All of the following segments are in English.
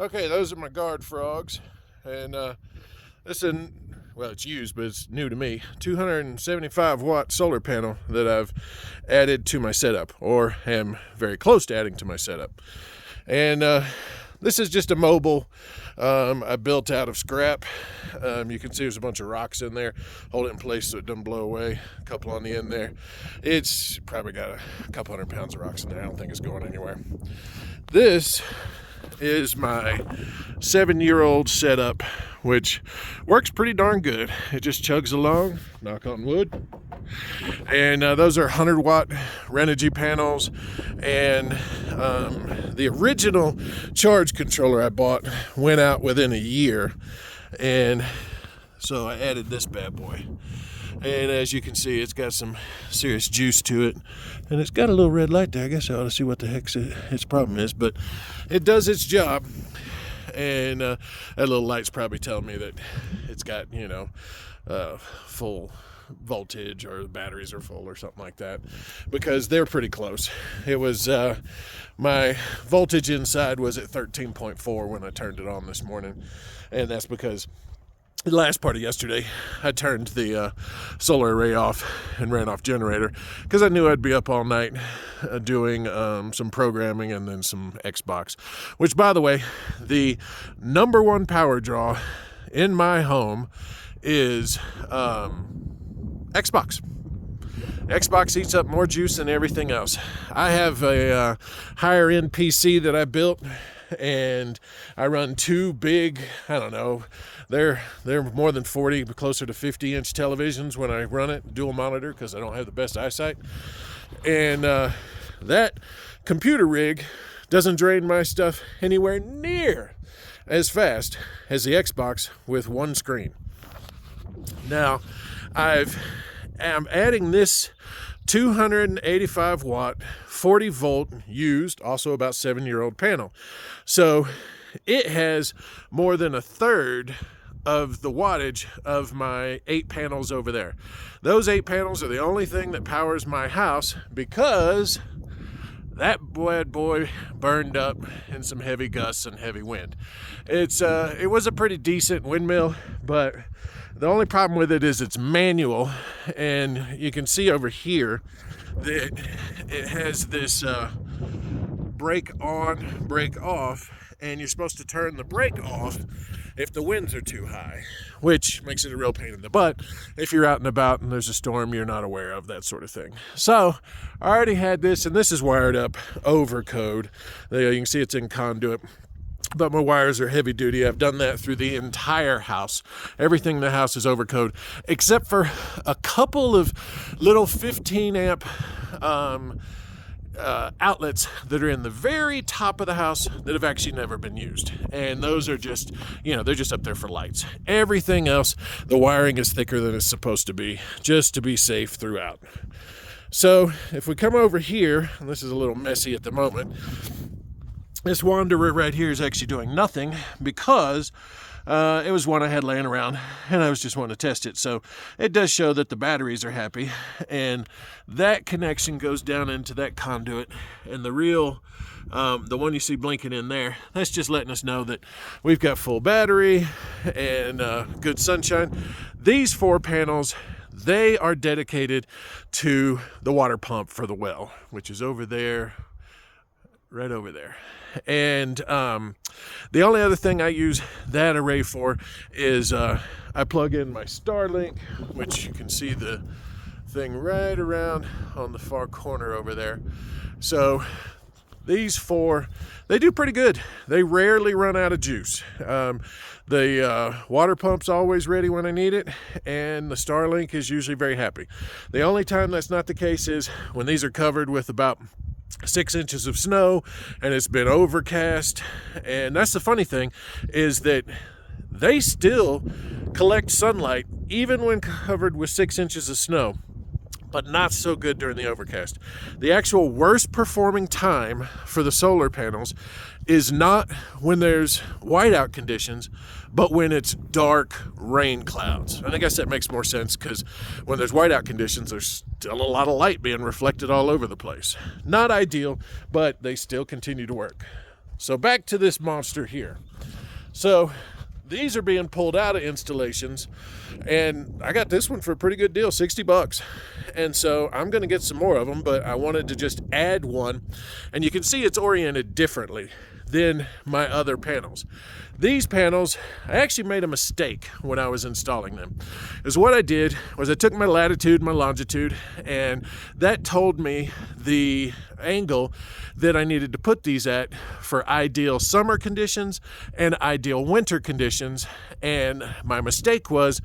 Okay, those are my guard frogs, and this is, well, it's used, but it's new to me, 275 watt solar panel that I've added to my setup, or am very close to adding to my setup. And this is just a mobile I built out of scrap. You can see there's a bunch of rocks in there, hold it in place so it doesn't blow away. A couple on the end there. It's probably got a couple 100 pounds of rocks in there. I don't think it's going anywhere. This is my 7-year-old setup, which works pretty darn good. It just chugs along, knock on wood. And those are 100 watt Renogy panels, and the original charge controller I bought went out within a year, and so I added this bad boy. And as you can see, it's got some serious juice to it, and it's got a little red light there. I guess I ought to see what the heck its problem is, but it does its job. And that little light's probably telling me that it's got, full voltage, or the batteries are full or something like that, because they're pretty close. It was my voltage inside was at 13.4 when I turned it on this morning, and that's because the last part of yesterday I turned the solar array off and ran off generator because I knew I'd be up all night doing some programming and then some Xbox, which, by the way, the number one power draw in my home is Xbox. Xbox eats up more juice than everything else. I have a higher end PC that I built, and I run two big, I don't know, they're more than 40, but closer to 50-inch televisions when I run it, dual monitor, because I don't have the best eyesight. And that computer rig doesn't drain my stuff anywhere near as fast as the Xbox with one screen. Now, I'm adding this 285 watt, 40 volt used, also about 7-year-old panel. So it has more than a third of the wattage of my 8 panels over there. Those 8 panels are the only thing that powers my house, because that bad boy burned up in some heavy gusts and heavy wind. It was a pretty decent windmill, but the only problem with it is it's manual, and you can see over here that it has this brake on, brake off, and you're supposed to turn the brake off if the winds are too high, which makes it a real pain in the butt if you're out and about and there's a storm you're not aware of, that sort of thing. So I already had this, and this is wired up over code. You can see it's in conduit, but my wires are heavy duty. I've done that through the entire house. Everything in the house is over code, except for a couple of little 15 amp outlets that are in the very top of the house that have actually never been used. And those are just, they're just up there for lights. Everything else, the wiring is thicker than it's supposed to be, just to be safe throughout. So if we come over here, and this is a little messy at the moment, this Wanderer right here is actually doing nothing because it was one I had laying around, and I was just wanting to test it. So it does show that the batteries are happy, and that connection goes down into that conduit, and the one you see blinking in there, that's just letting us know that we've got full battery and good sunshine. These 4 panels, they are dedicated to the water pump for the well, which is over there, right over there. And the only other thing I use that array for is I plug in my Starlink, which you can see the thing right around on the far corner over there. So these 4, they do pretty good. They rarely run out of juice. The water pump's always ready when I need it, and the Starlink is usually very happy. The only time that's not the case is when these are covered with about 6 inches of snow and it's been overcast. And that's the funny thing, is that they still collect sunlight even when covered with 6 inches of snow, but not so good during the overcast. The actual worst performing time for the solar panels is not when there's whiteout conditions, but when it's dark rain clouds. And I guess that makes more sense, because when there's whiteout conditions, there's still a lot of light being reflected all over the place. Not ideal, but they still continue to work. So back to this monster here. So these are being pulled out of installations, and I got this one for a pretty good deal, $60. And so I'm going to get some more of them, but I wanted to just add one, and you can see it's oriented differently than my other panels. These panels, I actually made a mistake when I was installing them. Is what I did was I took my latitude, my longitude, and that told me the angle that I needed to put these at for ideal summer conditions and ideal winter conditions. And my mistake was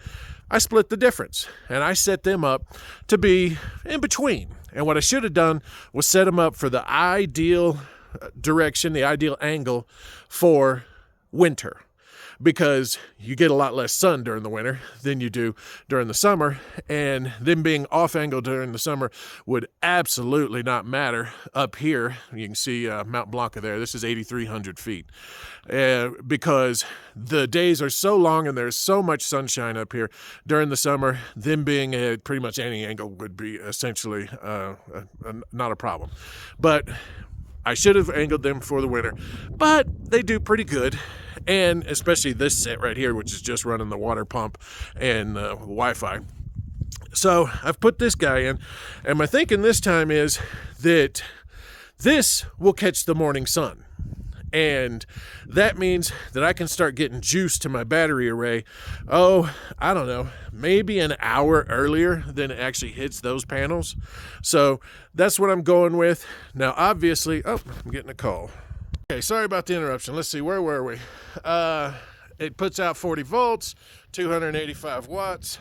I split the difference and I set them up to be in between. And what I should have done was set them up for the ideal direction, the ideal angle for winter, because you get a lot less sun during the winter than you do during the summer, and them being off angle during the summer would absolutely not matter up here. You can see Mount Blanca there. This is 8,300 feet because the days are so long and there's so much sunshine up here during the summer. Them being at pretty much any angle would be essentially not a problem. But I should have angled them for the winter, but they do pretty good. And especially this set right here, which is just running the water pump and Wi-Fi. So I've put this guy in, and my thinking this time is that this will catch the morning sun. And that means that I can start getting juice to my battery array, I don't know, maybe an hour earlier than it actually hits those panels. So that's what I'm going with. Now, obviously, I'm getting a call. Okay, sorry about the interruption. Let's see, where were we? It puts out 40 volts, 285 watts.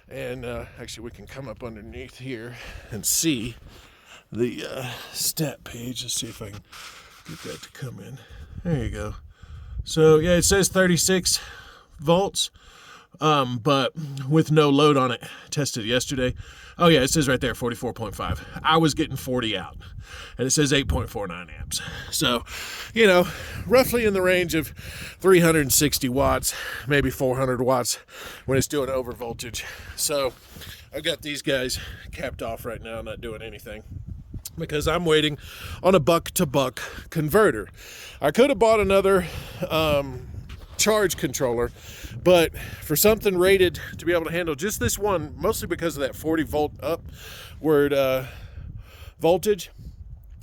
And actually, we can come up underneath here and see the stat page. Let's see if I can get that to come in. There you go. So yeah, it says 36 volts, but with no load on it. Tested yesterday. Oh yeah, it says right there 44.5. I was getting 40 out, and it says 8.49 amps. So, roughly in the range of 360 watts, maybe 400 watts when it's doing over voltage. So I've got these guys capped off right now, not doing anything, because I'm waiting on a buck-to-buck converter. I could have bought another charge controller, but for something rated to be able to handle just this one, mostly because of that 40 volt upward voltage,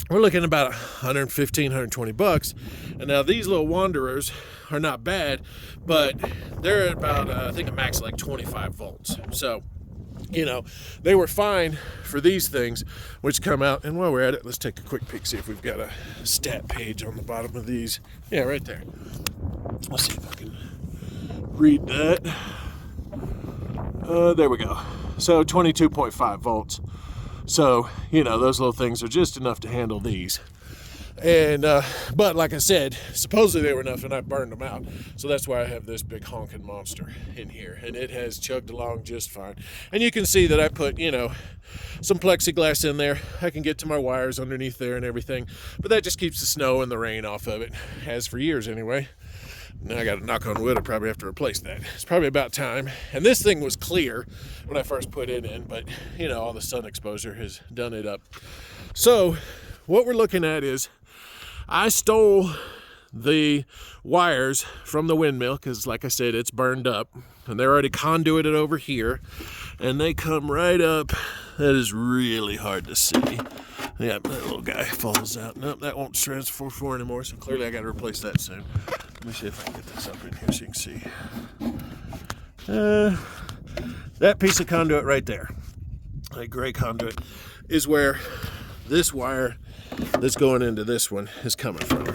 we're looking at about $115-120. And now these little wanderers are not bad, but they're at about I think a max like 25 volts. So they were fine for these things, which come out. And while we're at it, let's take a quick peek, see if we've got a stat page on the bottom of these. Yeah, right there. Let's see if I can read that. There we go. So 22.5 volts. So, those little things are just enough to handle these. And, but like I said, supposedly they were enough, and I burned them out. So that's why I have this big honking monster in here, and it has chugged along just fine. And you can see that I put, some plexiglass in there. I can get to my wires underneath there and everything, but that just keeps the snow and the rain off of it, has for years anyway. Now I got to knock on wood. I probably have to replace that. It's probably about time. And this thing was clear when I first put it in, but all the sun exposure has done it up. So what we're looking at is I stole the wires from the windmill because, like I said, it's burned up, and they're already conduited over here, and they come right up. That is really hard to see. Yeah, that little guy falls out. Nope, that won't transfer for anymore, so clearly I got to replace that soon. Let me see if I can get this up in here so you can see. That piece of conduit right there, that gray conduit, is where this wire that's going into this one is coming from.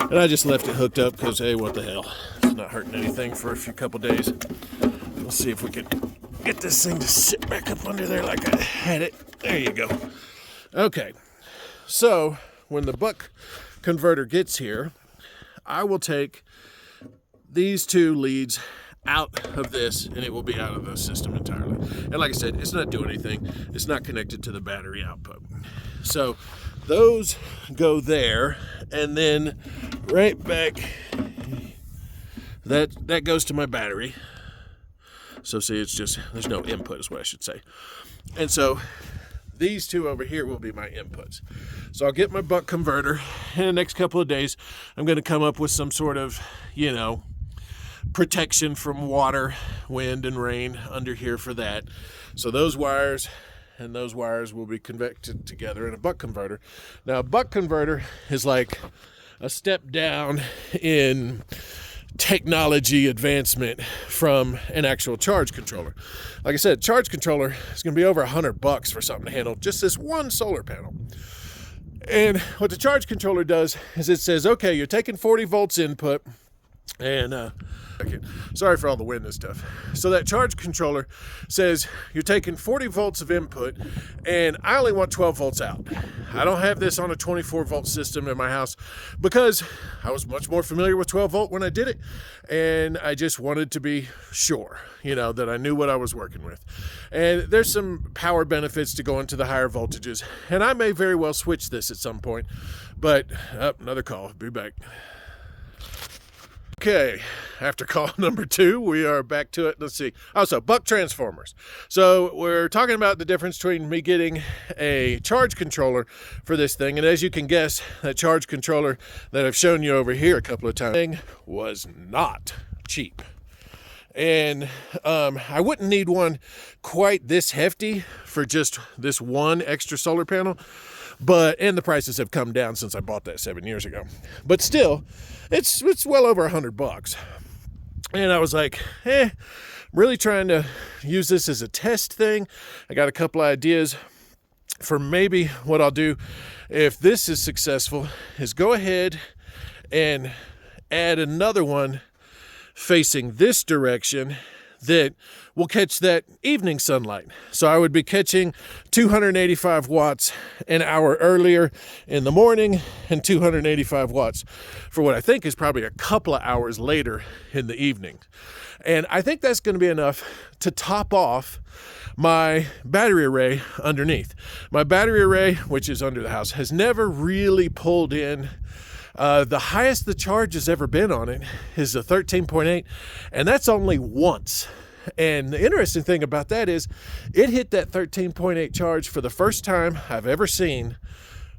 And I just left it hooked up because, hey, what the hell? It's not hurting anything for a couple days. Let's see if we can get this thing to sit back up under there like I had it. There you go. Okay, so when the buck converter gets here, I will take these two leads out of this, and it will be out of the system entirely. And like I said, it's not doing anything. It's not connected to the battery output. So those go there, and then right back, that goes to my battery. So see, it's just, there's no input is what I should say. And so these two over here will be my inputs. So I'll get my buck converter. In the next couple of days, I'm going to come up with some sort of, protection from water, wind, and rain under here for that. So those wires and those wires will be connected together in a buck converter. Now, a buck converter is like a step down in technology advancement from an actual charge controller. Like I said, charge controller is going to be over $100 for something to handle just this one solar panel. And what the charge controller does is it says, okay, you're taking 40 volts input, and sorry for all the wind and stuff. So that charge controller says you're taking 40 volts of input, and I only want 12 volts out. I don't have this on a 24 volt system in my house because I was much more familiar with 12 volt when I did it, and I just wanted to be sure, that I knew what I was working with. And there's some power benefits to going to the higher voltages, and I may very well switch this at some point, but another call. Be back. Okay, after call number 2, we are back to it. Let's see. Also, buck transformers. So we're talking about the difference between me getting a charge controller for this thing, and as you can guess, that charge controller that I've shown you over here a couple of times was not cheap. And I wouldn't need one quite this hefty for just this one extra solar panel, and the prices have come down since I bought that 7 years ago. But still, it's well over $100. And I was like, really trying to use this as a test thing. I got a couple ideas for maybe what I'll do if this is successful is go ahead and add another one facing this direction that will catch that evening sunlight. So I would be catching 285 watts an hour earlier in the morning and 285 watts for what I think is probably a couple of hours later in the evening. And I think that's going to be enough to top off my battery array underneath. My battery array, which is under the house, has never really pulled in. The highest the charge has ever been on it is a 13.8, and that's only once. And the interesting thing about that is it hit that 13.8 charge for the first time I've ever seen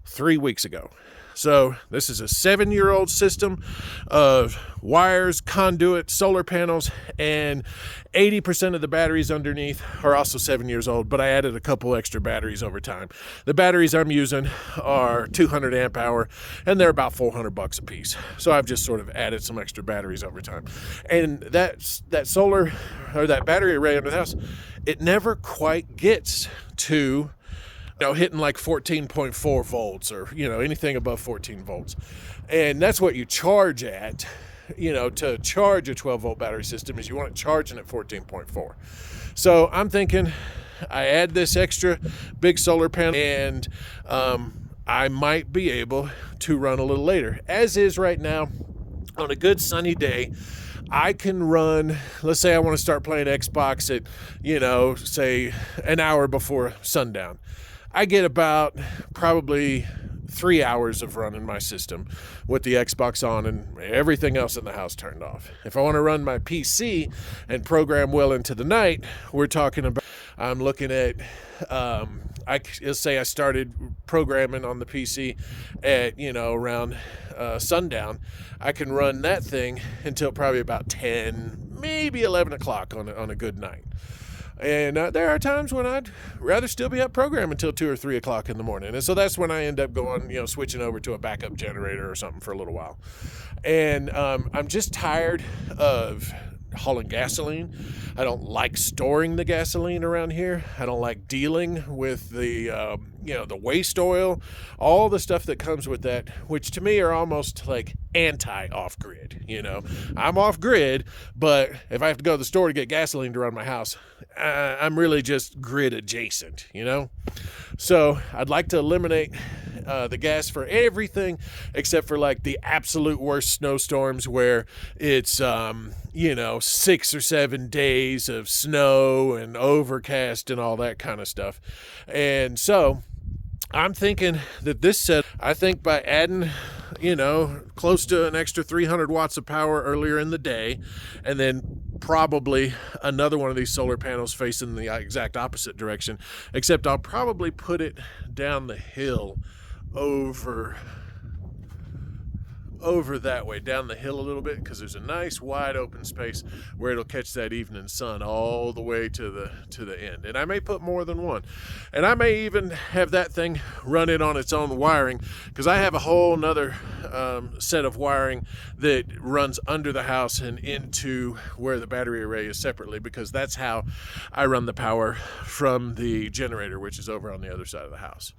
3 weeks ago. So this is a 7-year-old system of wires, conduit, solar panels, and 80% of the batteries underneath are also 7 years old, but I added a couple extra batteries over time. The batteries I'm using are 200 amp hour, and they're about $400 a piece. So I've just sort of added some extra batteries over time. And that solar or that battery array under the house, it never quite gets to hitting like 14.4 volts or, anything above 14 volts. And that's what you charge at, to charge a 12 volt battery system is you want it charging at 14.4. So I'm thinking I add this extra big solar panel and I might be able to run a little later. As is right now, on a good sunny day, I can run, let's say I want to start playing Xbox at, say an hour before sundown. I get about probably 3 hours of running my system with the Xbox on and everything else in the house turned off. If I want to run my PC and program well into the night, we're talking about, I'm looking at, let's say I started programming on the PC at, around sundown. I can run that thing until probably about 10, maybe 11 o'clock on a good night. And there are times when I'd rather still be up programming until 2 or 3 o'clock in the morning. And so that's when I end up going, switching over to a backup generator or something for a little while. And I'm just tired of hauling gasoline. I don't like storing the gasoline around here. I don't like dealing with the waste oil, all the stuff that comes with that, which to me are almost like anti-off-grid. I'm off-grid, but if I have to go to the store to get gasoline to run my house, I'm really just grid adjacent, So I'd like to eliminate the gas for everything except for like the absolute worst snowstorms where it's 6 or 7 days of snow and overcast and all that kind of stuff. And so I'm thinking that this set, I think by adding, close to an extra 300 watts of power earlier in the day, and then probably another one of these solar panels facing the exact opposite direction, except I'll probably put it down the hill over over that way, down the hill a little bit, because there's a nice wide open space where it'll catch that evening sun all the way to the end. And I may put more than one, and I may even have that thing run it on its own wiring, because I have a whole nother set of wiring that runs under the house and into where the battery array is separately, because that's how I run the power from the generator, which is over on the other side of the house.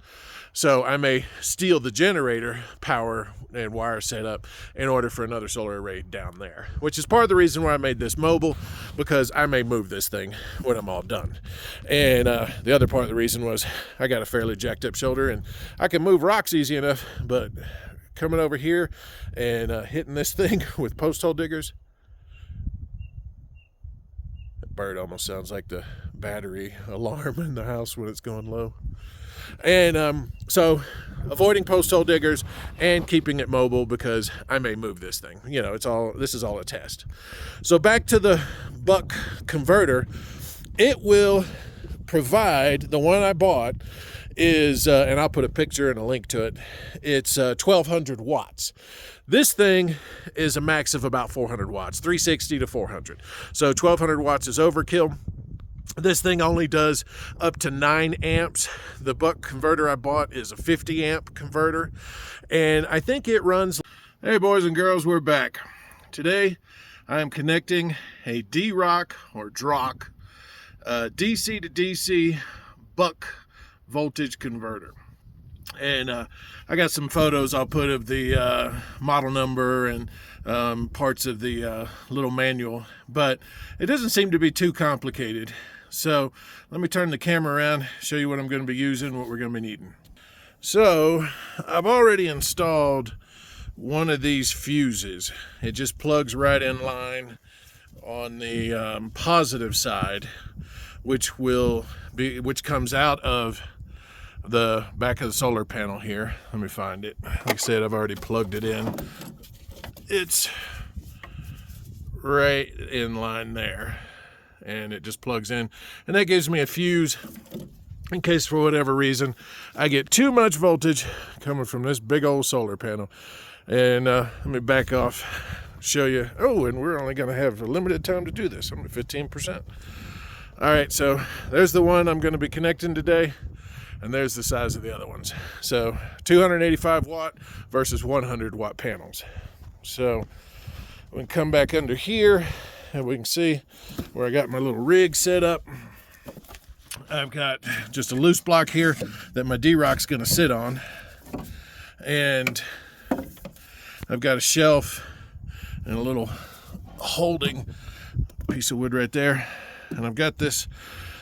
So I may steal the generator power and wire setup in order for another solar array down there, which is part of the reason why I made this mobile, because I may move this thing when I'm all done. And the other part of the reason was I got a fairly jacked up shoulder and I can move rocks easy enough, but coming over here and hitting this thing with post hole diggers, that bird almost sounds like the battery alarm in the house when it's going low. And so avoiding post hole diggers and keeping it mobile, because I may move this thing. This is all a test. So back to the buck converter. It will provide, the one I bought is, and I'll put a picture and a link to it, it's 1200 watts. This thing is a max of about 400 watts, 360 to 400. So 1200 watts is overkill. This thing only does up to 9 amps. The buck converter I bought is a 50 amp converter, and I think it runs. Hey boys and girls, we're back. Today I am connecting a D-Rock or DROC DC to DC buck voltage converter. And I got some photos I'll put of the model number and parts of the little manual, but it doesn't seem to be too complicated. So let me turn the camera around, show you what I'm going to be using, what we're going to be needing. So I've already installed one of these fuses. It just plugs right in line on the positive side, which comes out of the back of the solar panel here. Let me find it. Like I said, I've already plugged it in. It's right in line there, and it just plugs in, and that gives me a fuse in case for whatever reason I get too much voltage coming from this big old solar panel. And let me back off, show you. Oh, and we're only going to have a limited time to do this. I'm at 15%. All right, so there's the one I'm going to be connecting today, and there's the size of the other ones. So 285 watt versus 100 watt panels. So we can come back under here and we can see where I got my little rig set up. I've got just a loose block here that my D-Rock's going to sit on, and I've got a shelf and a little holding piece of wood right there, and I've got this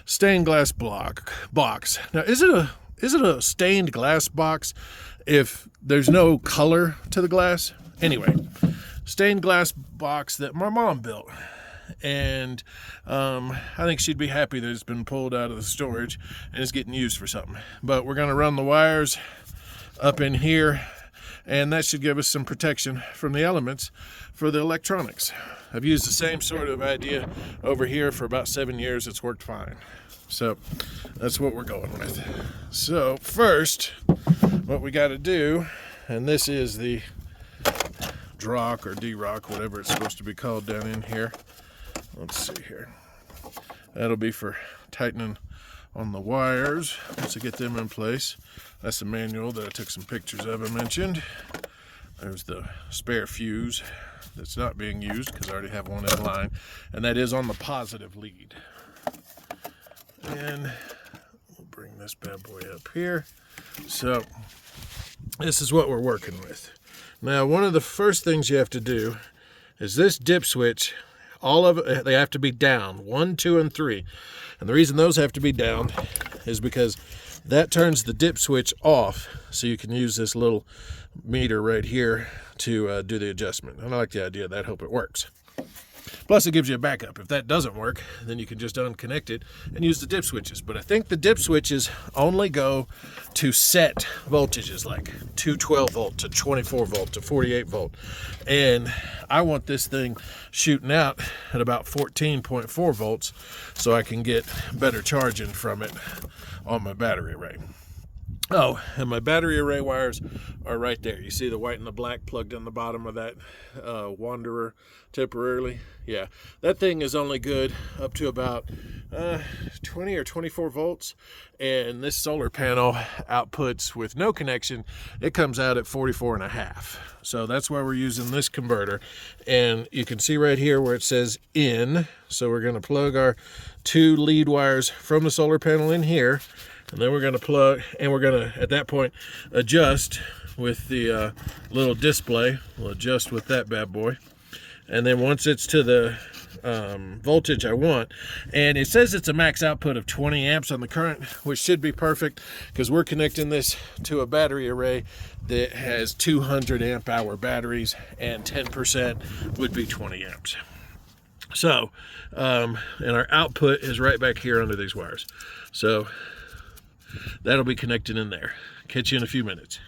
stained glass box. Now, is it a stained glass box if there's no color to the glass? Anyway, stained glass box that my mom built. And I think she'd be happy that it's been pulled out of the storage and it's getting used for something. But we're going to run the wires up in here, and that should give us some protection from the elements for the electronics. I've used the same sort of idea over here for about 7 years. It's worked fine. So that's what we're going with. So first, what we got to do, and this is the DROC or D-Rock, whatever it's supposed to be called down in here. Let's see here. That'll be for tightening on the wires once I get them in place. That's the manual that I took some pictures of, I mentioned. There's the spare fuse that's not being used because I already have one in line, and that is on the positive lead. And we'll bring this bad boy up here. So this is what we're working with. Now, one of the first things you have to do is this dip switch. All of it, they have to be down, 1, 2, and 3. And the reason those have to be down is because that turns the dip switch off, so you can use this little meter right here to do the adjustment. And I like the idea of that. Hope it works. Plus, it gives you a backup. If that doesn't work, then you can just unconnect it and use the dip switches. But I think the dip switches only go to set voltages, like 212 volt to 24 volt to 48 volt. And I want this thing shooting out at about 14.4 volts so I can get better charging from it on my battery array. Oh, and my battery array wires are right there. You see the white and the black plugged in the bottom of that Wanderer temporarily? Yeah, that thing is only good up to about 20 or 24 volts. And this solar panel outputs with no connection, it comes out at 44 and a half. So that's why we're using this converter. And you can see right here where it says in. So we're going to plug our 2 lead wires from the solar panel in here. And then we're going to plug, and we're going to, at that point, adjust with the little display. We'll adjust with that bad boy. And then once it's to the voltage I want, and it says it's a max output of 20 amps on the current, which should be perfect because we're connecting this to a battery array that has 200 amp hour batteries, and 10% would be 20 amps. So, and our output is right back here under these wires. So that'll be connected in there. Catch you in a few minutes.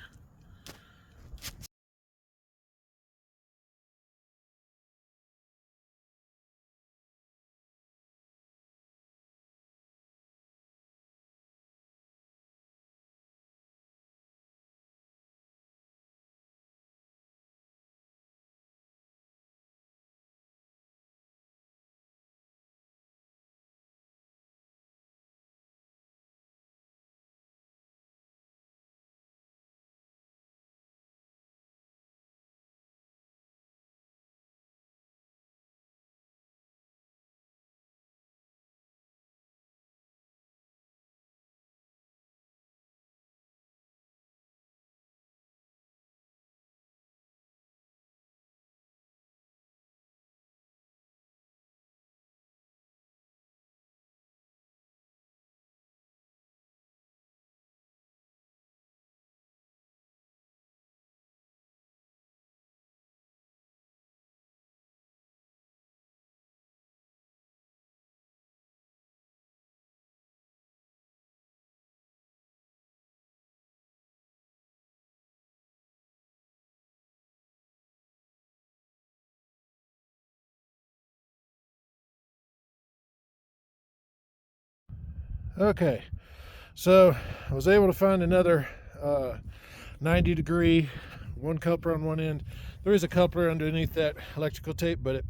Okay, so I was able to find another 90 degree, one coupler on one end. There is a coupler underneath that electrical tape, but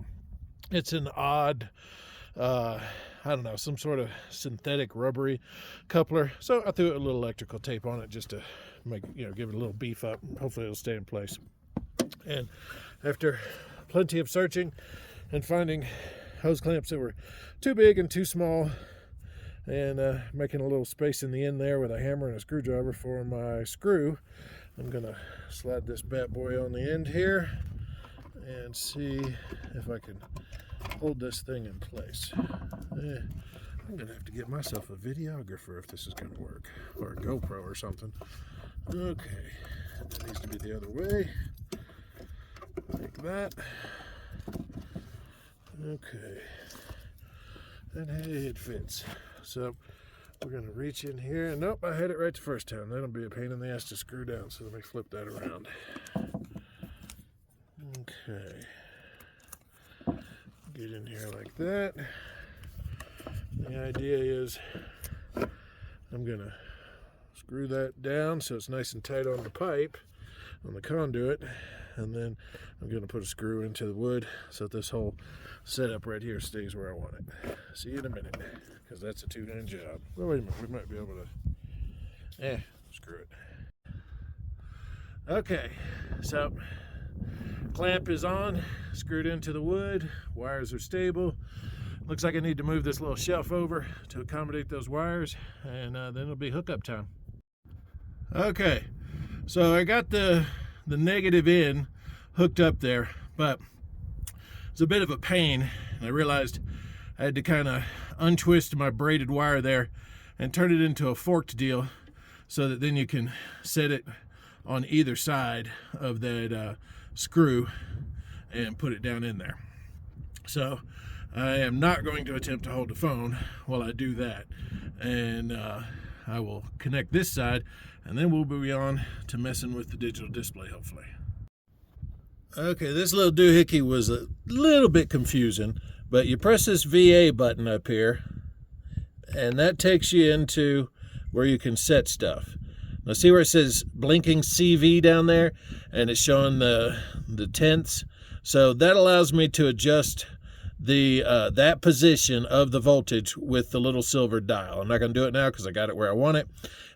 it's an odd, I don't know, some sort of synthetic rubbery coupler. So I threw a little electrical tape on it just to make, give it a little beef up. Hopefully it'll stay in place. And after plenty of searching and finding hose clamps that were too big and too small, and making a little space in the end there with a hammer and a screwdriver for my screw, I'm gonna slide this bad boy on the end here and see if I can hold this thing in place. I'm gonna have to get myself a videographer if this is gonna work, or a GoPro or something. Okay, that needs to be the other way, like that. Okay, and hey, it fits. So we're going to reach in here, and nope, I had it right the first time. That'll be a pain in the ass to screw down, so let me flip that around. Okay, get in here like that. The idea is I'm going to screw that down so it's nice and tight on the pipe, on the conduit, and then I'm going to put a screw into the wood so that this whole setup right here stays where I want it. See you in a minute, because that's a two-hand job. Well, wait a minute, we might be able to, screw it. Okay, so clamp is on, screwed into the wood, wires are stable. Looks like I need to move this little shelf over to accommodate those wires, and then it'll be hookup time. Okay, so I got the negative in hooked up there, but it's a bit of a pain. I realized I had to kind of untwist my braided wire there and turn it into a forked deal so that then you can set it on either side of that screw and put it down in there. So I am not going to attempt to hold the phone while I do that, and I will connect this side, and then we'll be on to messing with the digital display, hopefully. Okay, this little doohickey was a little bit confusing, but you press this VA button up here, and that takes you into where you can set stuff. Now see where it says blinking CV down there, and it's showing the tenths. So that allows me to adjust the that position of the voltage with the little silver dial. I'm not going to do it now because I got it where I want it.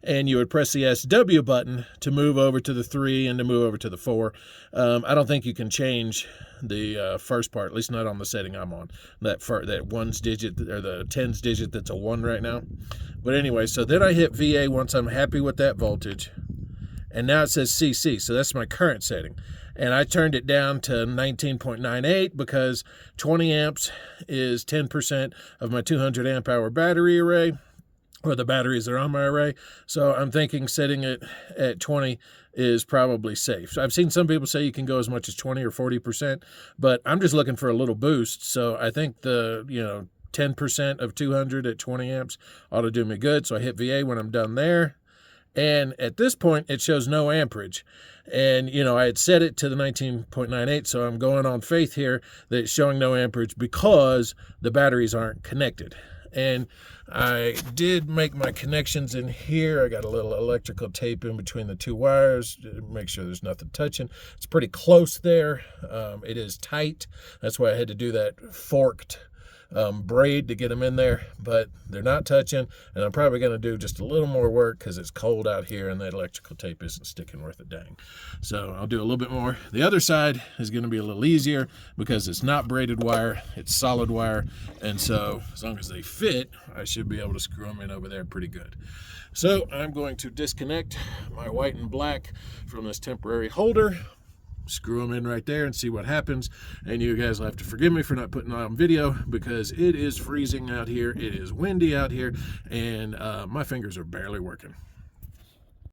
And you would press the SW button to move over to the 3 and to move over to the 4. I don't think you can change the first part, at least not on the setting I'm on. That ones digit, or the tens digit that's a 1 right now. But anyway, so then I hit VA once I'm happy with that voltage. And now it says CC, so that's my current setting. And I turned it down to 19.98 because 20 amps is 10% of my 200 amp hour battery array, or the batteries that are on my array. So I'm thinking setting it at 20 is probably safe. So I've seen some people say you can go as much as 20 or 40%, but I'm just looking for a little boost. So I think the 10% of 200 at 20 amps ought to do me good. So I hit VA when I'm done there. And at this point, it shows no amperage. And, I had set it to the 19.98, so I'm going on faith here that it's showing no amperage because the batteries aren't connected. And I did make my connections in here. I got a little electrical tape in between the two wires to make sure there's nothing touching. It's pretty close there. It is tight. That's why I had to do that forked braid to get them in there, but they're not touching. And I'm probably going to do just a little more work because it's cold out here and that electrical tape isn't sticking worth a dang. So I'll do a little bit more. The other side is going to be a little easier because it's not braided wire, it's solid wire. And so as long as they fit, I should be able to screw them in over there pretty good. So I'm going to disconnect my white and black from this temporary holder, screw them in right there and see what happens. And you guys will have to forgive me for not putting on video because it is freezing out here, it is windy out here, and my fingers are barely working.